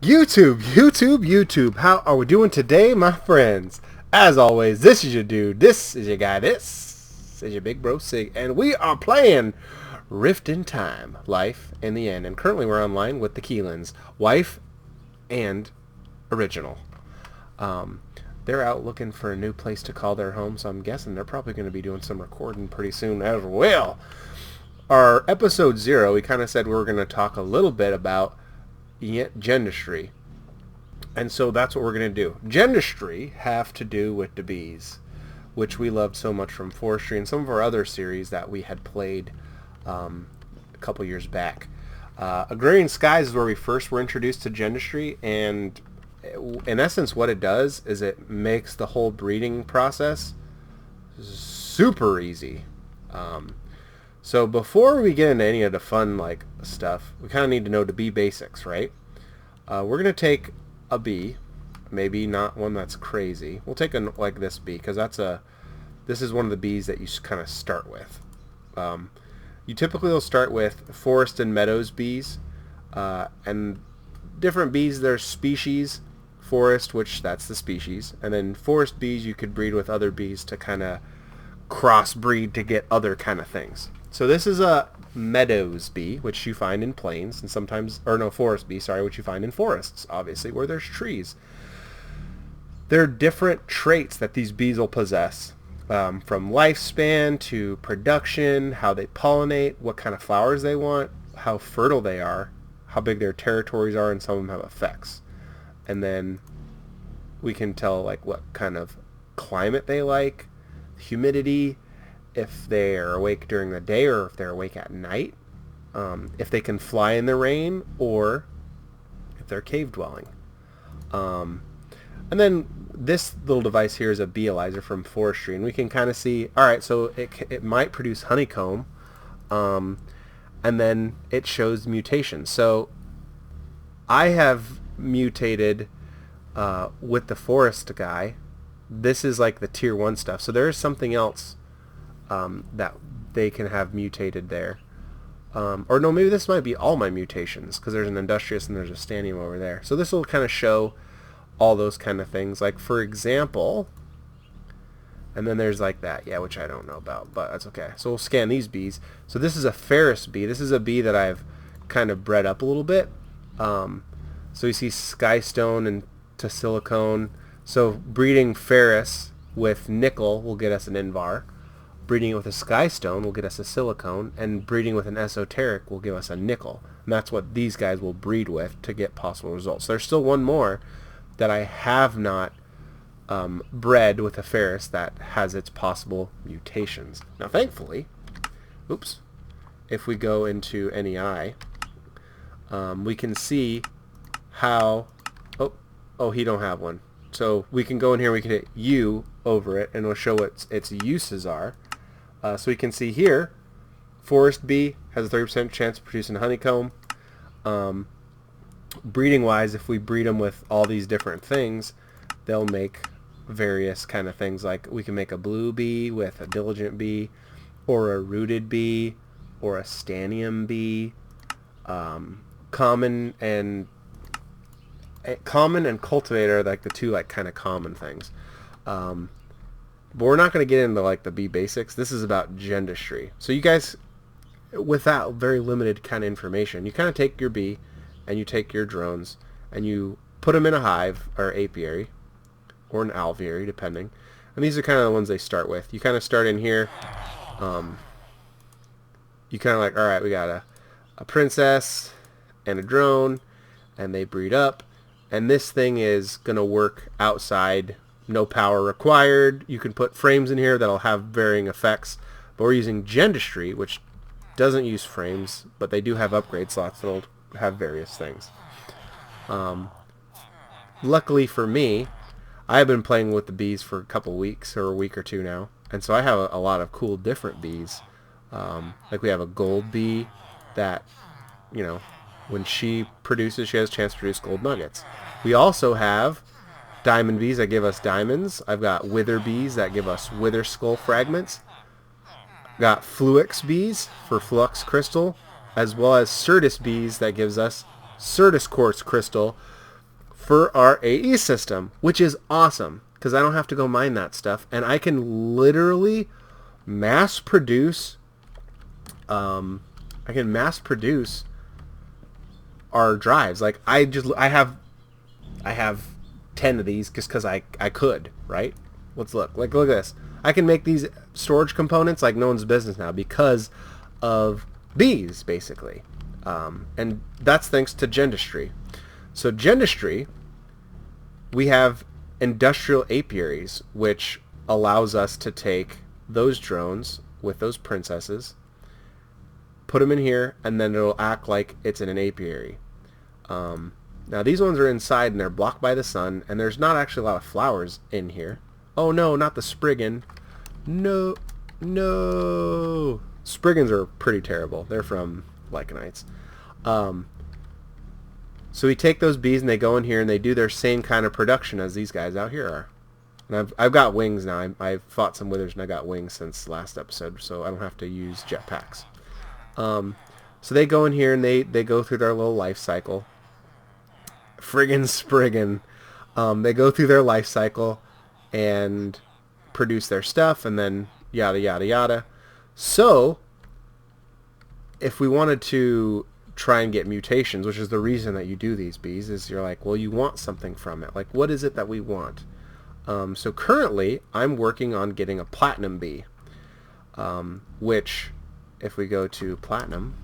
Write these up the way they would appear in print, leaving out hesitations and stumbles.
YouTube. How are we doing today, my friends? As always, this is your dude. This is your guy. This is your big bro Sig. And we are playing Rift in Time, Life in the End. And currently we're online with the Keelans, wife and original. They're out looking for a new place to call their home, so I'm guessing they're probably going to be doing some recording pretty soon as well. Our episode 0, we kind of said we were going to talk a little bit about Gendustry. And so that's what we're going to do. Gendustry have to do with the bees, which we loved so much from Forestry and some of our other series that we had played a couple years back. Agrarian Skies is where we first were introduced to Gendustry, and in essence what it does is it makes the whole breeding process super easy. So before we get into any of the fun stuff, we kind of need to know the bee basics, right? We're going to take a bee, maybe not one that's crazy. We'll take like this bee, because this is one of the bees that you kind of start with. You typically will start with forest and meadows bees, and different bees, there's species. Forest, which that's the species, and then forest bees you could breed with other bees to kind of crossbreed to get other kind of things. So this is a meadows bee, which you find in plains, and sometimes, or no, forest bee, sorry, which you find in forests, obviously, where there's trees. There are different traits that these bees will possess, from lifespan to production, how they pollinate, what kind of flowers they want, how fertile they are, how big their territories are, and some of them have effects. And then we can tell what kind of climate they like, humidity, if they're awake during the day or if they're awake at night, if they can fly in the rain, or if they're cave dwelling. And then this little device here is a beealyzer from Forestry, and we can kind of see, alright, so it might produce honeycomb, and then it shows mutations. So I have mutated with the forest guy. This is like the tier 1 stuff, so there is something else that they can have mutated there, or no, maybe this might be all my mutations, because there's an industrious and there's a stanium over there. So this will kind of show all those kind of things, like for example, and then there's that, yeah, which I don't know about, but that's okay. So we'll scan these bees. So this is a ferris bee. This is a bee that I've kind of bred up a little bit. So you see skystone and to silicone. So breeding ferris with nickel will get us an invar. Breeding it with a skystone will get us a silicone, and breeding with an esoteric will give us a nickel. And that's what these guys will breed with to get possible results. There's still one more that I have not bred with a ferris that has its possible mutations. Now thankfully, if we go into NEI, we can see how, he don't have one. So we can go in here, we can hit U over it, and it'll show what its uses are. So we can see here, forest bee has a 30% chance of producing honeycomb. Breeding wise, if we breed them with all these different things, they'll make various kind of things, like we can make a blue bee with a diligent bee, or a rooted bee, or a stanium bee. Common and cultivator are the two kind of common things. But we're not going to get into the bee basics. This is about Gendustry. So you guys, with that very limited kind of information, you kind of take your bee and you take your drones and you put them in a hive or apiary or an alveary, depending. And these are kind of the ones they start with. You kind of start in here. You kind of all right, we got a princess and a drone, and they breed up. And this thing is going to work outside, no power required. You can put frames in here that'll have varying effects, but we're using Gendustry, which doesn't use frames, but they do have upgrade slots that'll have various things. Luckily for me, I've been playing with the bees for a couple weeks, or a week or two now, and so I have a lot of cool different bees. We have a gold bee that, when she produces, she has a chance to produce gold nuggets. We also have diamond bees that give us diamonds. I've got wither bees that give us wither skull fragments. Got fluix bees for flux crystal, as well as certus bees that gives us certus quartz crystal, for our AE system, which is awesome because I don't have to go mine that stuff, and I can literally mass produce. I can mass produce our drives. Like I have 10 of these just because I could, right? Let's look. Like, look at this. I can make these storage components like no one's business now because of bees, basically. And that's thanks to Gendustry. So Gendustry, we have industrial apiaries, which allows us to take those drones with those princesses, put them in here, and then it'll act like it's in an apiary. Now these ones are inside and they're blocked by the sun, and there's not actually a lot of flowers in here. Oh no, not the Spriggan. No. Spriggans are pretty terrible. They're from Lichenites. So we take those bees and they go in here and they do their same kind of production as these guys out here are. And I've got wings now. I've fought some withers and I got wings since last episode, so I don't have to use jetpacks. So they go in here and they go through their little life cycle. Friggin' Spriggan. They go through their life cycle and produce their stuff, and then yada yada yada. So if we wanted to try and get mutations, which is the reason that you do these bees, is you're like, well, you want something from it. Like, what is it that we want? So currently I'm working on getting a platinum bee, which if we go to platinum,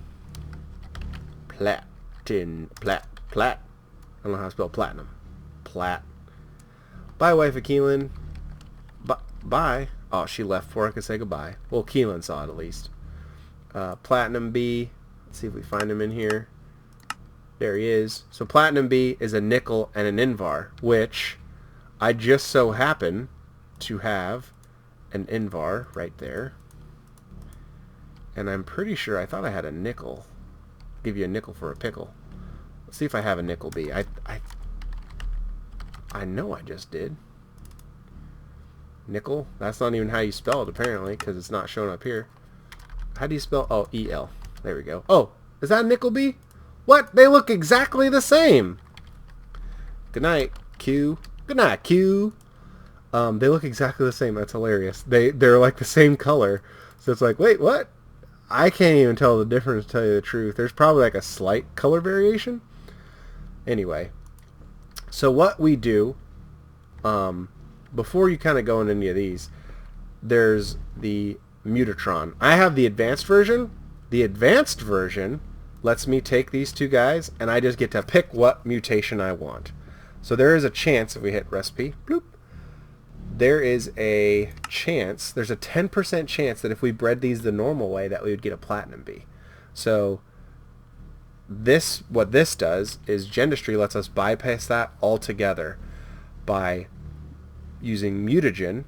plat, I don't know how to spell platinum. Plat. Bye, wife of Keelan. Bye. Oh, she left before I could say goodbye. Well, Keelan saw it at least. Platinum bee. Let's see if we find him in here. There he is. So platinum bee is a nickel and an invar, which I just so happen to have an invar right there. And I'm pretty sure I thought I had a nickel. Give you a nickel for a pickle. Let's see if I have a nickel bee. I know I just did. Nickel? That's not even how you spell it, apparently, because it's not showing up here. How do you spell? Oh, E-L. There we go. Oh, is that a nickel bee? What? They look exactly the same. Good night, Q. Good night, Q. They look exactly the same. That's hilarious. They're like the same color. So it's like, wait, what? I can't even tell the difference, to tell you the truth. There's probably like a slight color variation. Anyway, so what we do, before you kind of go into any of these, there's the Mutatron. I have the advanced version. The advanced version lets me take these two guys, and I just get to pick what mutation I want. So there is a chance, if we hit recipe, bloop, there is a chance, there's a 10% chance that if we bred these the normal way, that we would get a platinum bee. So what this does is Gendustry lets us bypass that altogether by using Mutagen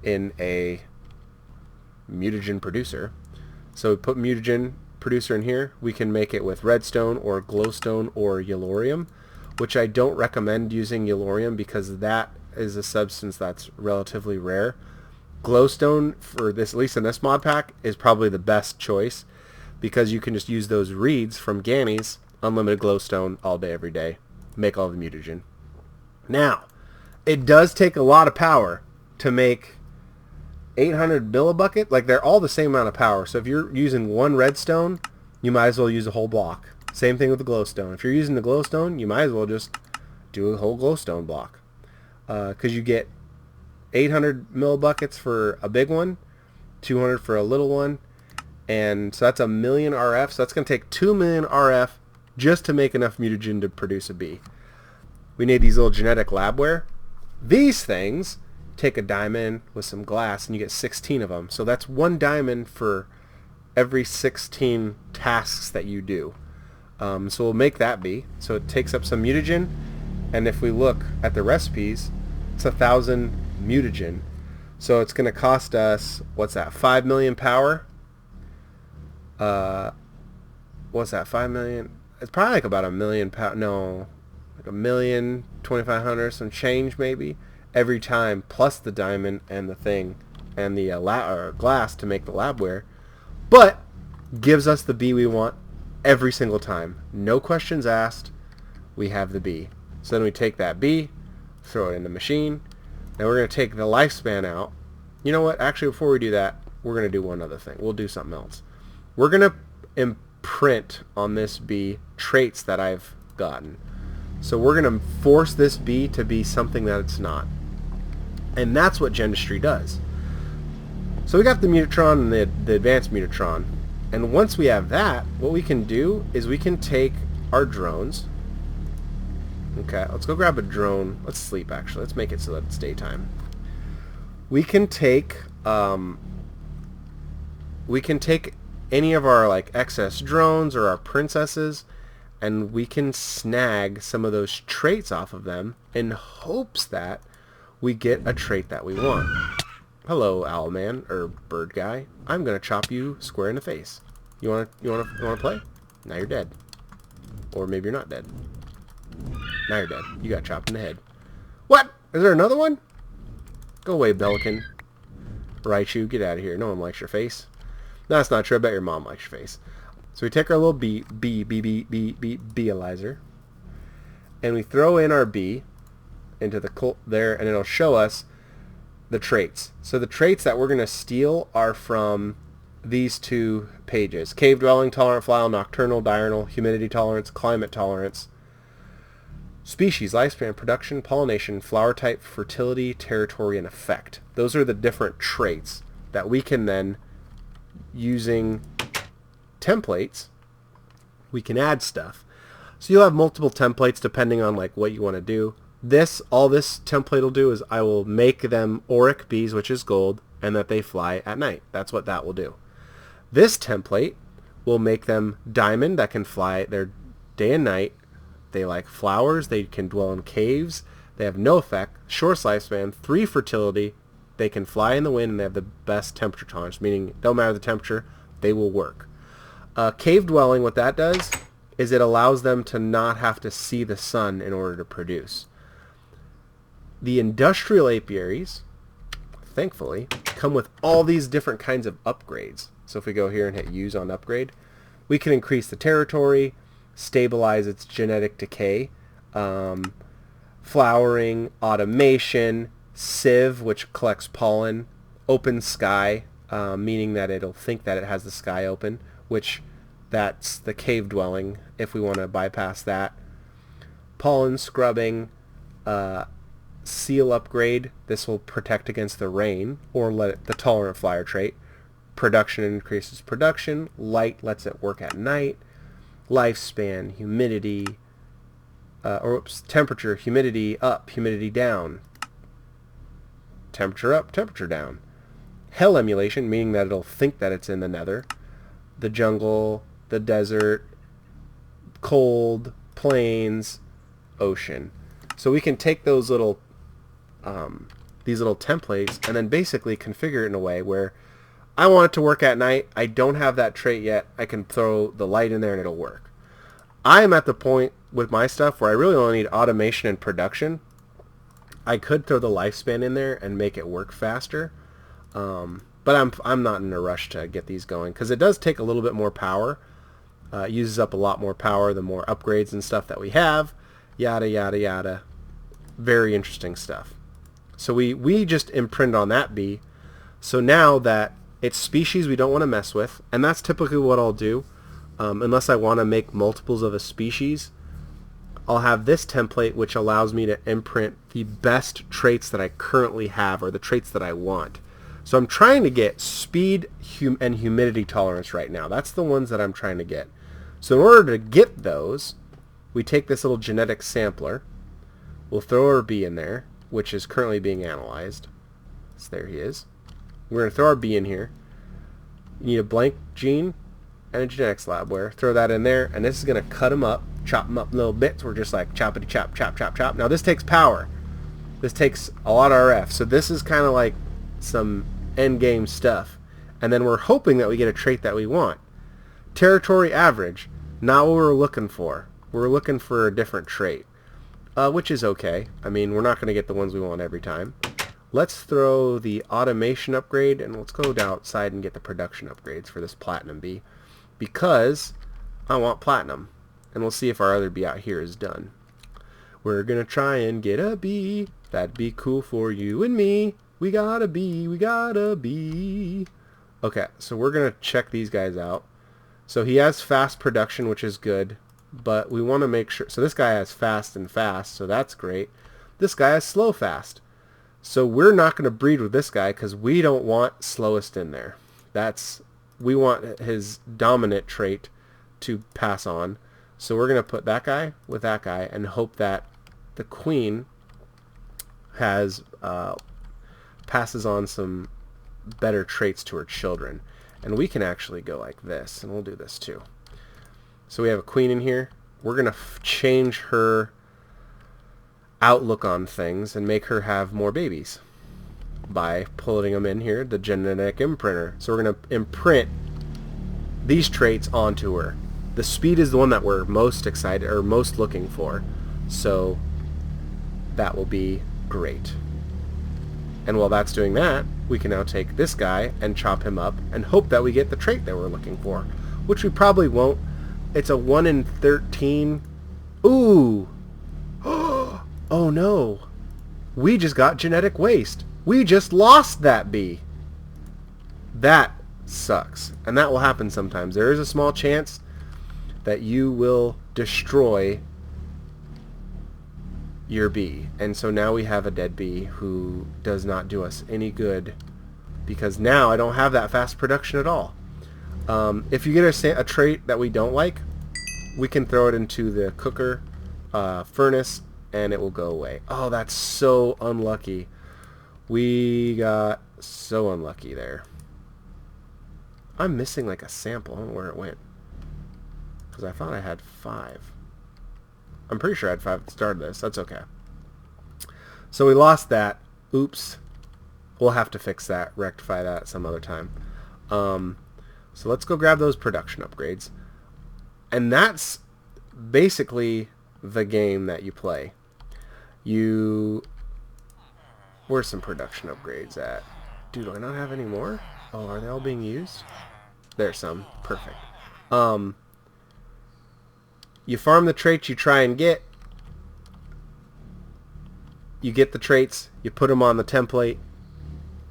in a Mutagen Producer. So we put Mutagen Producer in here. We can make it with redstone or glowstone or yellorium, which I don't recommend using yellorium because that is a substance that's relatively rare. Glowstone, for this, at least in this mod pack, is probably the best choice because you can just use those reeds from Gannies, unlimited glowstone all day, every day, make all the mutagen. Now, it does take a lot of power to make 800 millibucket. Like, they're all the same amount of power. So if you're using one redstone, you might as well use a whole block. Same thing with the glowstone. If you're using the glowstone, you might as well just do a whole glowstone block. Because you get 800 millibuckets for a big one, 200 for a little one, and so that's 1,000,000 RF. So that's going to take 2,000,000 RF just to make enough mutagen to produce a bee. We need these little genetic labware. These things take a diamond with some glass, and you get 16 of them. So that's 1 diamond for every 16 tasks that you do. So we'll make that bee. So it takes up some mutagen, and if we look at the recipes, it's 1,000 mutagen. So it's going to cost us, what's that, 5 million power? What's that, 5 million? It's probably like about 1,000,000 power. No, like 1,000,000, 2,500, some change maybe, every time, plus the diamond and the thing, and the glass to make the labware. But gives us the bee we want every single time. No questions asked. We have the bee. So then we take that bee, throw it in the machine, and we're going to take the lifespan out. You know what? Actually, before we do that, we're going to do one other thing. We'll do something else. We're going to imprint on this bee traits that I've gotten. So we're going to force this bee to be something that it's not. And that's what Gendustry does. So we got the Mutatron and the advanced Mutatron. And once we have that, what we can do is we can take our drones. Okay, let's go grab a drone. Let's sleep, actually. Let's make it so that it's daytime. We can take any of our like excess drones or our princesses, and we can snag some of those traits off of them in hopes that we get a trait that we want. Hello, owl man or bird guy. I'm gonna chop you square in the face. You wanna play? Now you're dead. Or maybe you're not dead. Now you're dead. You got chopped in the head. What? Is there another one? Go away, Pelican. Raichu, get out of here. No one likes your face. No, that's not true. I bet your mom likes your face. So we take our little bee-alizer, and we throw in our bee into the there, and it'll show us the traits. So the traits that we're going to steal are from these two pages. Cave dwelling, tolerant fly, nocturnal, diurnal, humidity tolerance, climate tolerance, species, lifespan, production, pollination, flower type, fertility, territory, and effect. Those are the different traits that we can then, using templates, we can add stuff. So you'll have multiple templates depending on like what you want to do. All this template will do is I will make them auric bees, which is gold, and that they fly at night. That's what that will do. This template will make them diamond, that can fly their day and night. They like flowers. They can dwell in caves. They have no effect. Short lifespan. 3 fertility. They can fly in the wind, and they have the best temperature tolerance, meaning it don't matter the temperature, they will work. Cave dwelling, what that does is it allows them to not have to see the sun in order to produce. The industrial apiaries, thankfully, come with all these different kinds of upgrades. So if we go here and hit use on upgrade, we can increase the territory, stabilize its genetic decay, flowering, automation, sieve, which collects pollen, open sky, meaning that it'll think that it has the sky open, which that's the cave dwelling if we want to bypass that. Pollen scrubbing, seal upgrade, this will protect against the rain, or let it, the tolerant flyer trait. Production increases production, light lets it work at night, lifespan, humidity, temperature, humidity up, humidity down, temperature up, temperature down. Hell emulation, meaning that it'll think that it's in the nether, the jungle, the desert, cold, plains, ocean. So we can take those little these little templates and then basically configure it in a way where I want it to work at night. I don't have that trait yet. I can throw the light in there and it'll work. I am at the point with my stuff where I really only need automation and production. I could throw the lifespan in there and make it work faster, but I'm not in a rush to get these going because it does take a little bit more power. It uses up a lot more power the more upgrades and stuff that we have. Yada yada yada. Very interesting stuff. So we just imprint on that bee. So now that it's species we don't want to mess with, and that's typically what I'll do, unless I want to make multiples of a species. I'll have this template which allows me to imprint the best traits that I currently have, or the traits that I want. So I'm trying to get speed and humidity tolerance right now. That's the ones that I'm trying to get. So in order to get those, we take this little genetic sampler. We'll throw our bee in there, which is currently being analyzed. So there he is. We're going to throw our bee in here. You need a blank gene and a genetics labware. Throw that in there, and this is going to cut them up, chop them up in little bits. We're just like choppity chop, chop, chop, chop. Now this takes power. This takes a lot of RF. So this is kind of like some end game stuff. And then we're hoping that we get a trait that we want. Territory average, not what we're looking for. We're looking for a different trait, which is okay. I mean, we're not going to get the ones we want every time. Let's throw the automation upgrade, and let's go outside and get the production upgrades for this platinum bee, because I want platinum. And we'll see if our other bee out here is done. We're gonna try and get a bee. That'd be cool for you and me. We got a bee. We got a bee. Okay, so we're gonna check these guys out. So he has fast production, which is good, but we want to make sure. So this guy has fast and fast, so that's great. This guy has slow fast. So we're not going to breed with this guy because we don't want slowest in there. We want his dominant trait to pass on. So we're going to put that guy with that guy and hope that the queen has passes on some better traits to her children. And we can actually go like this, and we'll do this too. So we have a queen in here. We're going to change her outlook on things and make her have more babies by pulling them in here, the genetic imprinter. So we're going to imprint these traits onto her. The speed is the one that we're most excited or most looking for. So that will be great. And while that's doing that, we can now take this guy and chop him up and hope that we get the trait that we're looking for, which we probably won't. It's a 1 in 13. Ooh. Oh no. We just got genetic waste. We just lost that bee. That sucks. And that will happen sometimes. There is a small chance that you will destroy your bee. And so now we have a dead bee who does not do us any good because now I don't have that fast production at all. If you get a trait that we don't like, we can throw it into the cooker furnace and it will go away. Oh, that's so unlucky. We got so unlucky there. I'm missing like a sample. I don't know where it went. Because I thought I had 5. I'm pretty sure I had 5 at the start of this. That's okay. So we lost that. Oops. We'll have to fix that, rectify that some other time. So let's go grab those production upgrades. And that's basically the game that you play. Where's some production upgrades at? Dude, do I not have any more? Oh, are they all being used? There's some. Perfect. You farm the traits you try and get. You get the traits, you put them on the template,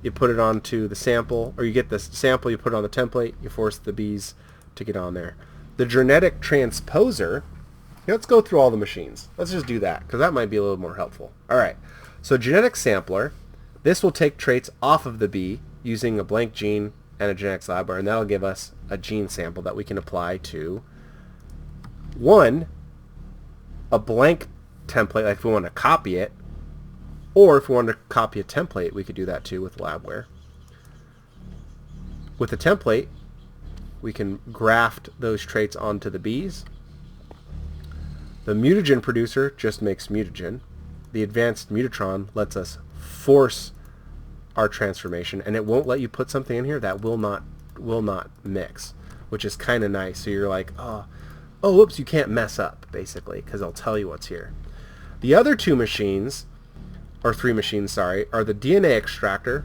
you put it onto the sample, or you get the sample, you put it on the template, you force the bees to get on there. The genetic transposer, let's go through all the machines. Let's just do that, because that might be a little more helpful. Alright, so genetic sampler, this will take traits off of the bee using a blank gene and a genetics lab bar, and that'll give us a gene sample that we can apply to a blank template, like if we want to copy it, or if we wanted to copy a template, we could do that too with labware. With the template, we can graft those traits onto the bees. The Mutagen Producer just makes mutagen. The Advanced Mutatron lets us force our transformation, and it won't let you put something in here that will not mix, which is kind of nice. So you're like, oh, whoops, you can't mess up, basically, because I'll tell you what's here. The other 2 machines, or 3 machines, sorry, are the DNA Extractor,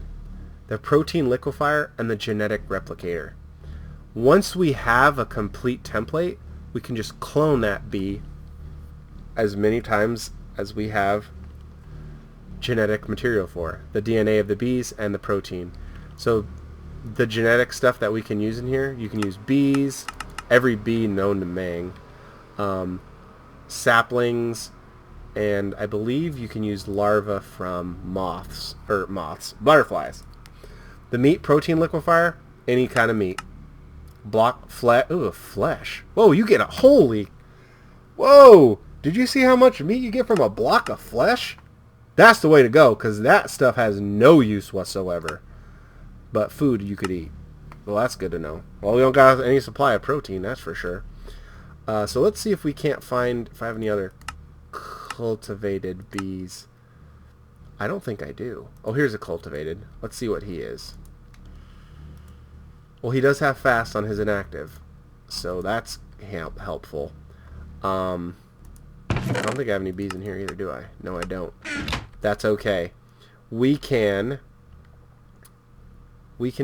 the Protein Liquefier, and the Genetic Replicator. Once we have a complete template, we can just clone that bee as many times as we have genetic material for. The DNA of the bees and the protein. So the genetic stuff that we can use in here, you can use bees, every bee known to man, saplings, and I believe you can use larvae from butterflies. The meat protein liquefier, any kind of meat. Flesh. Whoa, you get whoa! Did you see how much meat you get from a block of flesh? That's the way to go, because that stuff has no use whatsoever. But food you could eat. Well, that's good to know. Well, we don't got any supply of protein, that's for sure. So let's see if we can't find, if I have any other cultivated bees. I don't think I do. Oh, here's a cultivated. Let's see what he is. Well, he does have fast on his inactive, so that's helpful. I don't think I have any bees in here either, do I? No, I don't. That's okay. We can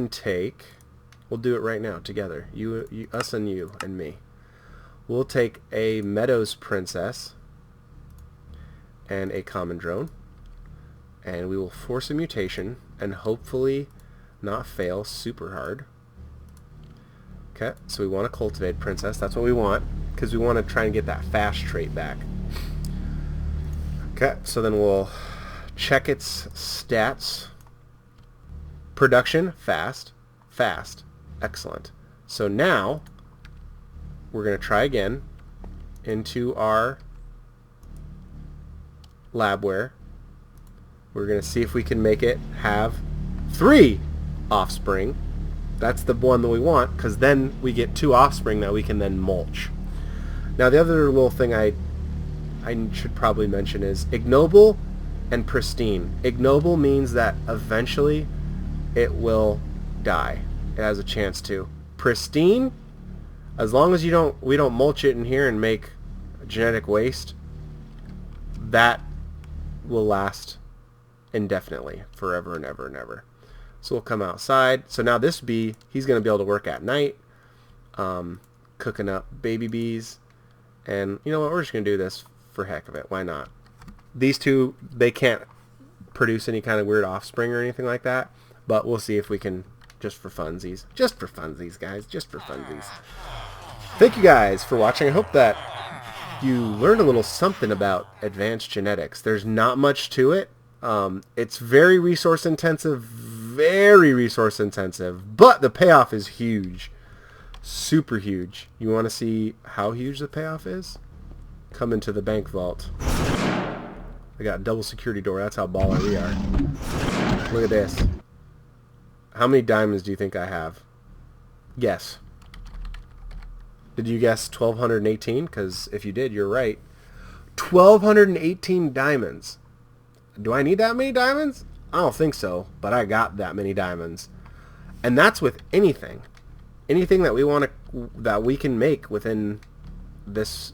take, we'll do it right now together. Us and you and me. We'll take a Meadows Princess and a common drone. And we will force a mutation and hopefully not fail super hard. Okay, so we want to cultivate princess. That's what we want, because we want to try and get that fast trait back. Okay, so then we'll check its stats. Production, fast, fast, excellent. So now we're going to try again into our labware. We're going to see if we can make it have 3 offspring. That's the one that we want, because then we get 2 offspring that we can then mulch. Now the other little thing I should probably mention is ignoble and pristine. Ignoble means that eventually it will die. It has a chance to. Pristine, as long as we don't mulch it in here and make genetic waste, that will last indefinitely, forever and ever and ever. So we'll come outside. So now this bee, he's going to be able to work at night, cooking up baby bees. And you know what, we're just going to do this for heck of it. Why not? These two, they can't produce any kind of weird offspring or anything like that, but we'll see if we can, just for funsies. Just for funsies, guys. Just for funsies. Thank you guys for watching. I hope that you learned a little something about advanced genetics. There's not much to it. It's very resource intensive, but the payoff is huge. Super huge. You want to see how huge the payoff is? Come into the bank vault. I got a double security door. That's how baller we are. Look at this. How many diamonds do you think I have? Guess. Did you guess 1,218? Because if you did, you're right. 1,218 diamonds. Do I need that many diamonds? I don't think so, but I got that many diamonds. And that's with anything. Anything that we can make within this,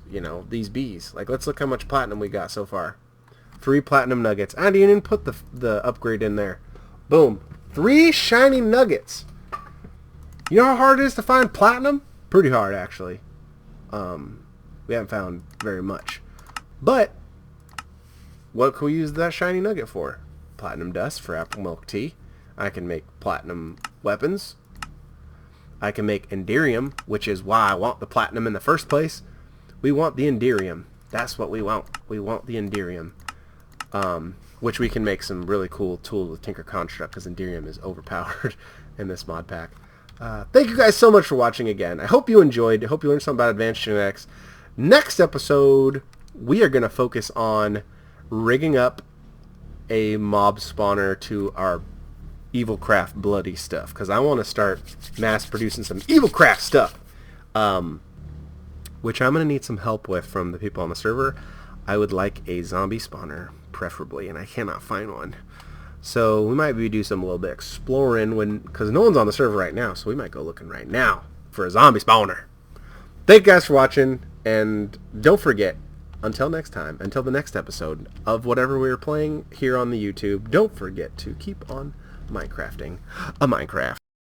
these bees. Like, let's look how much platinum we got so far. 3 platinum nuggets. I didn't even put the upgrade in there. Boom. 3 shiny nuggets. You know how hard it is to find platinum? Pretty hard, actually. We haven't found very much. But what can we use that shiny nugget for? Platinum dust for apple milk tea. I can make platinum weapons. I can make enderium, which is why I want the platinum in the first place. We want the enderium. That's what we want. We want the enderium. Which we can make some really cool tools with Tinker Construct, because enderium is overpowered in this mod pack. Thank you guys so much for watching again. I hope you enjoyed. I hope you learned something about advanced genetics. Next episode, we are going to focus on rigging up a mob spawner to our Evilcraft bloody stuff, because I want to start mass producing some Evilcraft stuff, which I'm going to need some help with from the people on the server. I would like a zombie spawner, preferably, and I cannot find one. So we might do some little bit exploring because no one's on the server right now, so we might go looking right now for a zombie spawner. Thank you guys for watching, and don't forget, until next time, until the next episode of whatever we're playing here on the YouTube, don't forget to keep on Minecrafting a Minecraft.